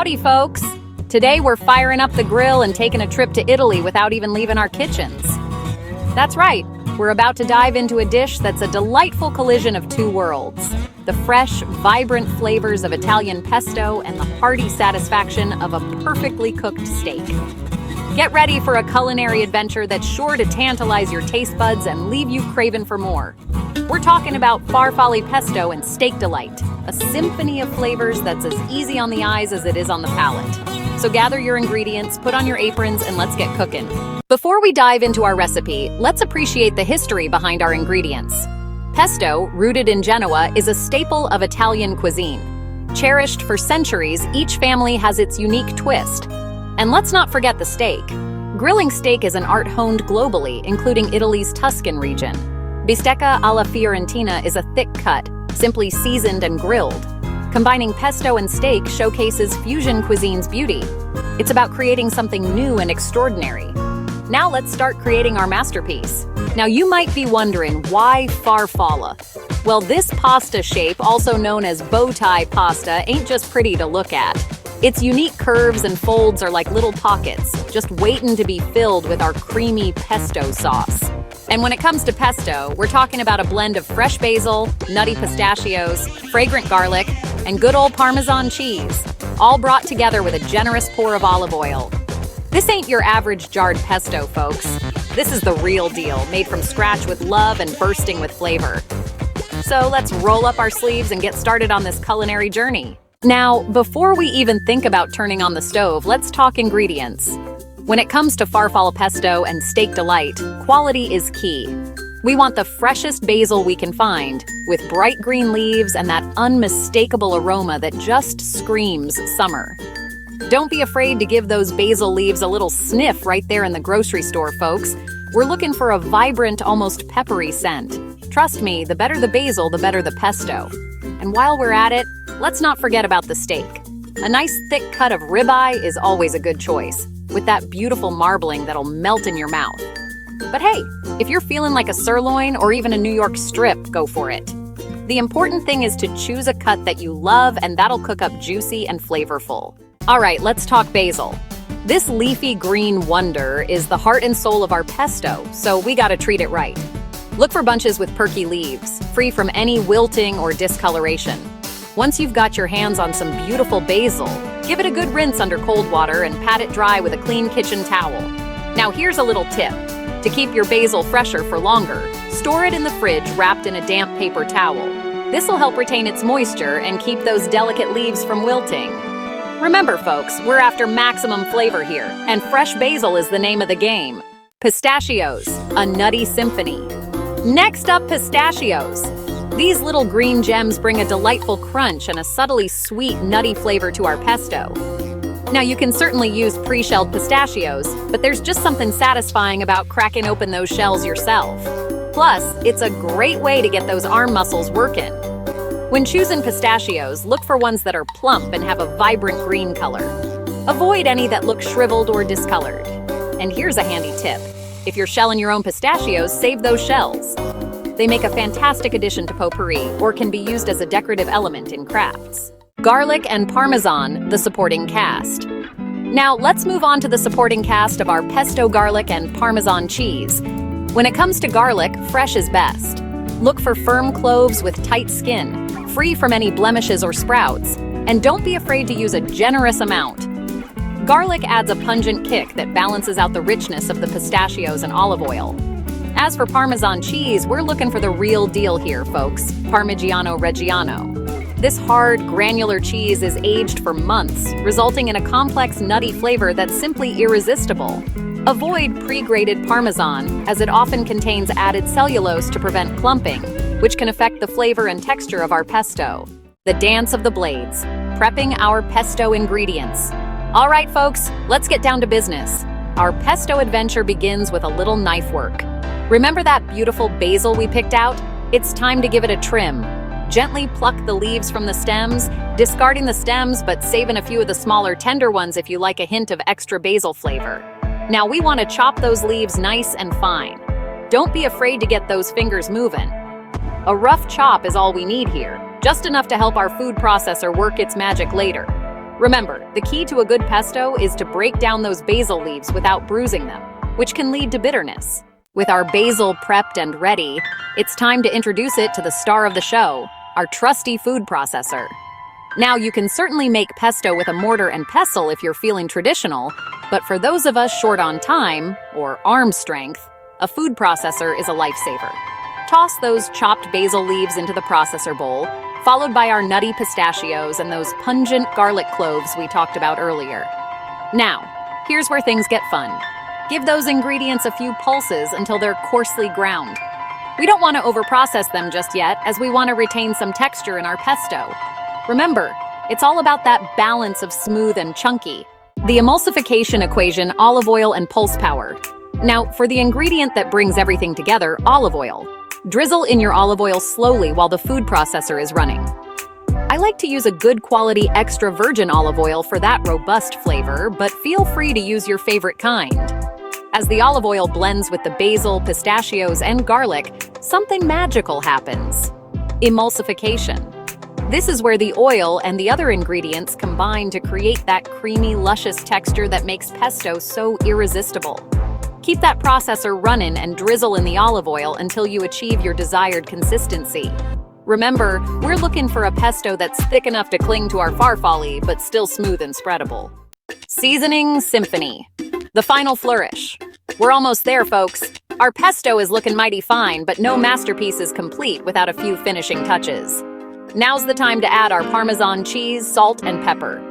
Howdy, folks! Today we're firing up the grill and taking a trip to Italy without even leaving our kitchens. That's right, we're about to dive into a dish that's a delightful collision of two worlds. The fresh, vibrant flavors of Italian pesto and the hearty satisfaction of a perfectly cooked steak. Get ready for a culinary adventure that's sure to tantalize your taste buds and leave you craving for more. We're talking about Farfelle Pesto and Steak Delight, a symphony of flavors that's as easy on the eyes as it is on the palate. So gather your ingredients, put on your aprons, and let's get cooking. Before we dive into our recipe, let's appreciate the history behind our ingredients. Pesto, rooted in Genoa, is a staple of Italian cuisine. Cherished for centuries, each family has its unique twist. And let's not forget the steak. Grilling steak is an art honed globally, including Italy's Tuscan region. Bistecca alla Fiorentina is a thick cut, simply seasoned and grilled. Combining pesto and steak showcases fusion cuisine's beauty. It's about creating something new and extraordinary. Now let's start creating our masterpiece. Now you might be wondering, why farfalle? Well, this pasta shape, also known as bow tie pasta, ain't just pretty to look at. Its unique curves and folds are like little pockets, just waiting to be filled with our creamy pesto sauce. And when it comes to pesto, we're talking about a blend of fresh basil, nutty pistachios, fragrant garlic, and good old Parmesan cheese, all brought together with a generous pour of olive oil. This ain't your average jarred pesto, folks. This is the real deal, made from scratch with love and bursting with flavor. So let's roll up our sleeves and get started on this culinary journey. Now, before we even think about turning on the stove, let's talk ingredients. When it comes to farfalle pesto and steak delight, quality is key. We want the freshest basil we can find, with bright green leaves and that unmistakable aroma that just screams summer. Don't be afraid to give those basil leaves a little sniff right there in the grocery store, folks. We're looking for a vibrant, almost peppery scent. Trust me, the better the basil, the better the pesto. And while we're at it, let's not forget about the steak. A nice thick cut of ribeye is always a good choice, with that beautiful marbling that'll melt in your mouth. But hey, if you're feeling like a sirloin or even a New York strip, go for it. The important thing is to choose a cut that you love, and that'll cook up juicy and flavorful. All right, let's talk basil. This leafy green wonder is the heart and soul of our pesto, so we gotta treat it right. Look for bunches with perky leaves, free from any wilting or discoloration. Once you've got your hands on some beautiful basil, give it a good rinse under cold water and pat it dry with a clean kitchen towel. Now here's a little tip. To keep your basil fresher for longer, store it in the fridge wrapped in a damp paper towel. This'll help retain its moisture and keep those delicate leaves from wilting. Remember, folks, we're after maximum flavor here, and fresh basil is the name of the game. Pistachios, a nutty symphony. Next up, pistachios. These little green gems bring a delightful crunch and a subtly sweet, nutty flavor to our pesto. Now, you can certainly use pre-shelled pistachios, but there's just something satisfying about cracking open those shells yourself. Plus, it's a great way to get those arm muscles working. When choosing pistachios, look for ones that are plump and have a vibrant green color. Avoid any that look shriveled or discolored. And here's a handy tip. If you're shelling your own pistachios, save those shells. They make a fantastic addition to potpourri, or can be used as a decorative element in crafts. Garlic and Parmesan, the supporting cast. Now let's move on to the supporting cast of our pesto garlic and Parmesan cheese. When it comes to garlic, fresh is best. Look for firm cloves with tight skin, free from any blemishes or sprouts, and don't be afraid to use a generous amount. Garlic adds a pungent kick that balances out the richness of the pistachios and olive oil. As for Parmesan cheese, we're looking for the real deal here, folks, parmigiano-reggaiano. This hard, granular cheese is aged for months, resulting in a complex, nutty flavor that's simply irresistible. Avoid pre-grated Parmesan, as it often contains added cellulose to prevent clumping, which can affect the flavor and texture of our pesto. The dance of the blades, prepping our pesto ingredients. All right, folks, let's get down to business. Our pesto adventure begins with a little knife work. Remember that beautiful basil we picked out? It's time to give it a trim. Gently pluck the leaves from the stems, discarding the stems but saving a few of the smaller, tender ones if you like a hint of extra basil flavor. Now we want to chop those leaves nice and fine. Don't be afraid to get those fingers moving. A rough chop is all we need here, just enough to help our food processor work its magic later. Remember, the key to a good pesto is to break down those basil leaves without bruising them, which can lead to bitterness. With our basil prepped and ready, it's time to introduce it to the star of the show, our trusty food processor. Now, you can certainly make pesto with a mortar and pestle if you're feeling traditional, but for those of us short on time, or arm strength, a food processor is a lifesaver. Toss those chopped basil leaves into the processor bowl, followed by our nutty pistachios and those pungent garlic cloves we talked about earlier. Now, here's where things get fun. Give those ingredients a few pulses until they're coarsely ground. We don't want to overprocess them just yet, as we want to retain some texture in our pesto. Remember, it's all about that balance of smooth and chunky. The emulsification equation: olive oil and pulse power. Now, for the ingredient that brings everything together, olive oil. Drizzle in your olive oil slowly while the food processor is running. I like to use a good quality extra virgin olive oil for that robust flavor, but feel free to use your favorite kind. As the olive oil blends with the basil, pistachios, and garlic, something magical happens. Emulsification. This is where the oil and the other ingredients combine to create that creamy, luscious texture that makes pesto so irresistible. Keep that processor running and drizzle in the olive oil until you achieve your desired consistency. Remember, we're looking for a pesto that's thick enough to cling to our farfalle, but still smooth and spreadable. Seasoning symphony. The final flourish. We're almost there, folks. Our pesto is looking mighty fine, but no masterpiece is complete without a few finishing touches. Now's the time to add our Parmesan cheese, salt, and pepper.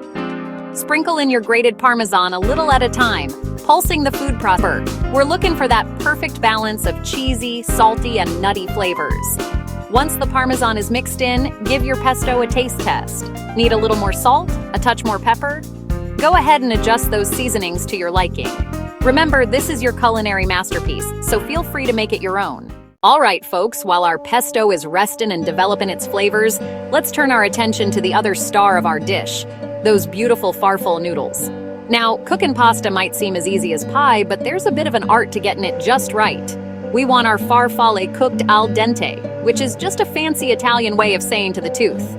Sprinkle in your grated Parmesan a little at a time, pulsing the food processor. We're looking for that perfect balance of cheesy, salty, and nutty flavors. Once the Parmesan is mixed in, give your pesto a taste test. Need a little more salt? A touch more pepper? Go ahead and adjust those seasonings to your liking. Remember, this is your culinary masterpiece, so feel free to make it your own. All right, folks, while our pesto is resting and developing its flavors, let's turn our attention to the other star of our dish, those beautiful farfalle noodles. Now, cooking pasta might seem as easy as pie, but there's a bit of an art to getting it just right. We want our farfalle cooked al dente, which is just a fancy Italian way of saying to the tooth.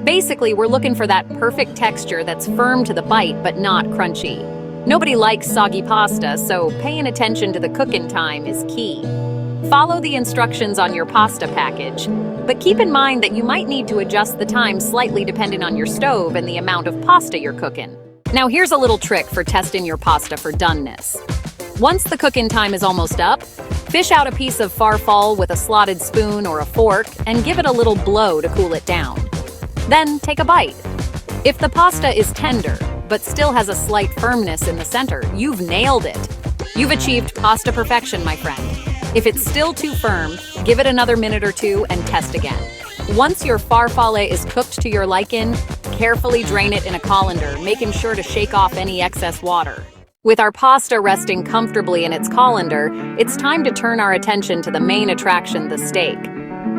Basically, we're looking for that perfect texture that's firm to the bite but not crunchy. Nobody likes soggy pasta, so paying attention to the cooking time is key. Follow the instructions on your pasta package, but keep in mind that you might need to adjust the time slightly depending on your stove and the amount of pasta you're cooking. Now here's a little trick for testing your pasta for doneness. Once the cooking time is almost up, fish out a piece of farfalle with a slotted spoon or a fork and give it a little blow to cool it down. Then take a bite. If the pasta is tender, but still has a slight firmness in the center, you've nailed it. You've achieved pasta perfection, my friend. If it's still too firm, give it another minute or two and test again. Once your farfalle is cooked to your liking, carefully drain it in a colander, making sure to shake off any excess water. With our pasta resting comfortably in its colander, it's time to turn our attention to the main attraction, the steak.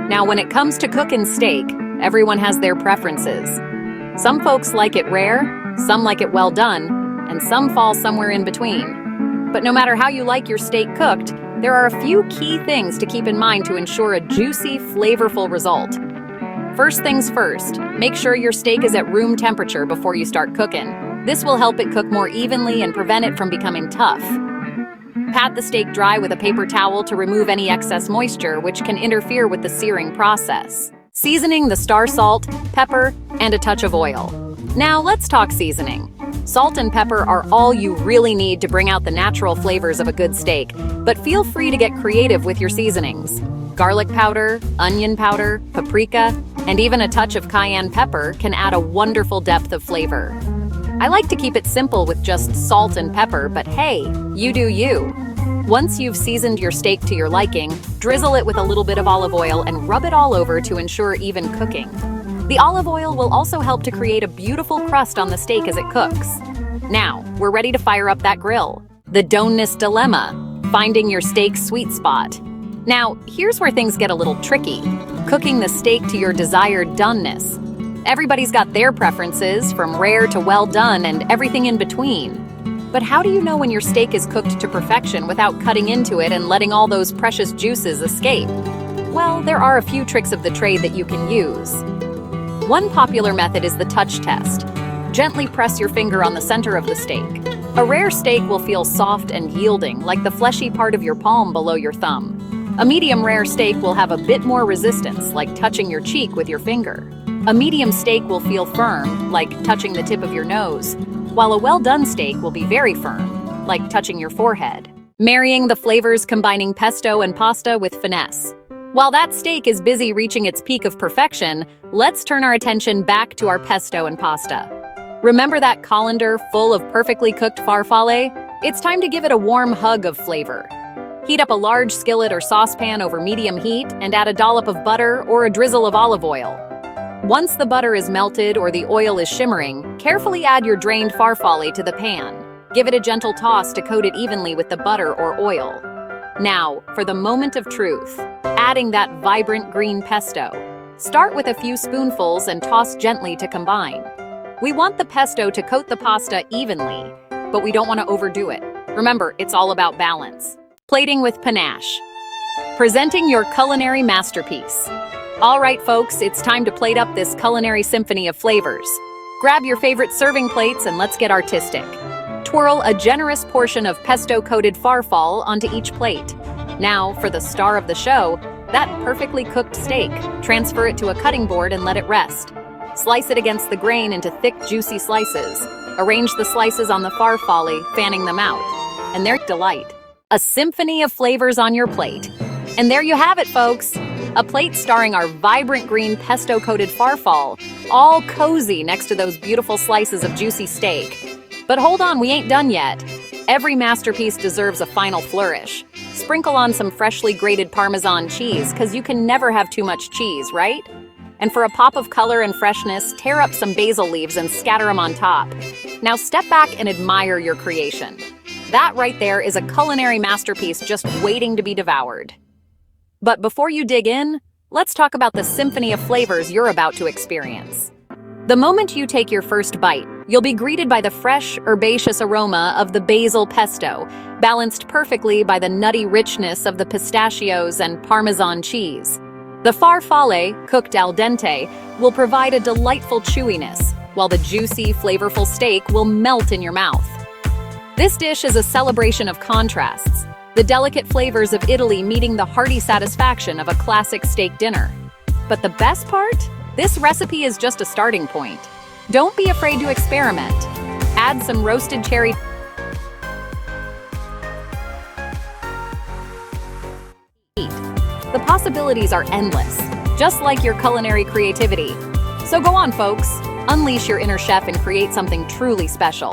Now, when it comes to cooking steak, everyone has their preferences. Some folks like it rare, some like it well done, and some fall somewhere in between. But no matter how you like your steak cooked, there are a few key things to keep in mind to ensure a juicy, flavorful result. First things first, make sure your steak is at room temperature before you start cooking. This will help it cook more evenly and prevent it from becoming tough. Pat the steak dry with a paper towel to remove any excess moisture, which can interfere with the searing process. Seasoning: the star salt, pepper, and a touch of oil. Now let's talk seasoning. Salt and pepper are all you really need to bring out the natural flavors of a good steak, but feel free to get creative with your seasonings. Garlic powder, onion powder, paprika, and even a touch of cayenne pepper can add a wonderful depth of flavor. I like to keep it simple with just salt and pepper, but hey, you do you. Once you've seasoned your steak to your liking, drizzle it with a little bit of olive oil and rub it all over to ensure even cooking. The olive oil will also help to create a beautiful crust on the steak as it cooks. Now, we're ready to fire up that grill. The doneness dilemma: finding your steak's sweet spot. Now, here's where things get a little tricky. Cooking the steak to your desired doneness. Everybody's got their preferences, from rare to well done and everything in between. But how do you know when your steak is cooked to perfection without cutting into it and letting all those precious juices escape? Well, there are a few tricks of the trade that you can use. One popular method is the touch test. Gently press your finger on the center of the steak. A rare steak will feel soft and yielding, like the fleshy part of your palm below your thumb. A medium rare steak will have a bit more resistance, like touching your cheek with your finger. A medium steak will feel firm, like touching the tip of your nose, while a well-done steak will be very firm, like touching your forehead. Marrying the flavors, combining pesto and pasta with finesse. While that steak is busy reaching its peak of perfection, let's turn our attention back to our pesto and pasta. Remember that colander full of perfectly cooked farfalle? It's time to give it a warm hug of flavor. Heat up a large skillet or saucepan over medium heat and add a dollop of butter or a drizzle of olive oil. Once the butter is melted or the oil is shimmering, carefully add your drained farfalle to the pan. Give it a gentle toss to coat it evenly with the butter or oil. Now, for the moment of truth, adding that vibrant green pesto. Start with a few spoonfuls and toss gently to combine. We want the pesto to coat the pasta evenly, but we don't want to overdo it. Remember, it's all about balance. Plating with panache. Presenting your culinary masterpiece. All right, folks, it's time to plate up this culinary symphony of flavors. Grab your favorite serving plates and let's get artistic. Twirl a generous portion of pesto-coated farfalle onto each plate. Now, for the star of the show, that perfectly cooked steak. Transfer it to a cutting board and let it rest. Slice it against the grain into thick, juicy slices. Arrange the slices on the farfalle, fanning them out. And their delight. A symphony of flavors on your plate. And there you have it, folks. A plate starring our vibrant green pesto-coated farfalle, all cozy next to those beautiful slices of juicy steak. But hold on, we ain't done yet. Every masterpiece deserves a final flourish. Sprinkle on some freshly grated Parmesan cheese, because you can never have too much cheese, right? And for a pop of color and freshness, tear up some basil leaves and scatter them on top. Now step back and admire your creation. That right there is a culinary masterpiece just waiting to be devoured. But before you dig in, let's talk about the symphony of flavors you're about to experience. The moment you take your first bite, you'll be greeted by the fresh, herbaceous aroma of the basil pesto, balanced perfectly by the nutty richness of the pistachios and Parmesan cheese. The farfalle, cooked al dente, will provide a delightful chewiness, while the juicy, flavorful steak will melt in your mouth. This dish is a celebration of contrasts, the delicate flavors of Italy meeting the hearty satisfaction of a classic steak dinner. But the best part? This recipe is just a starting point. Don't be afraid to experiment. Add some roasted cherry. The possibilities are endless, just like your culinary creativity. So go on, folks. Unleash your inner chef and create something truly special.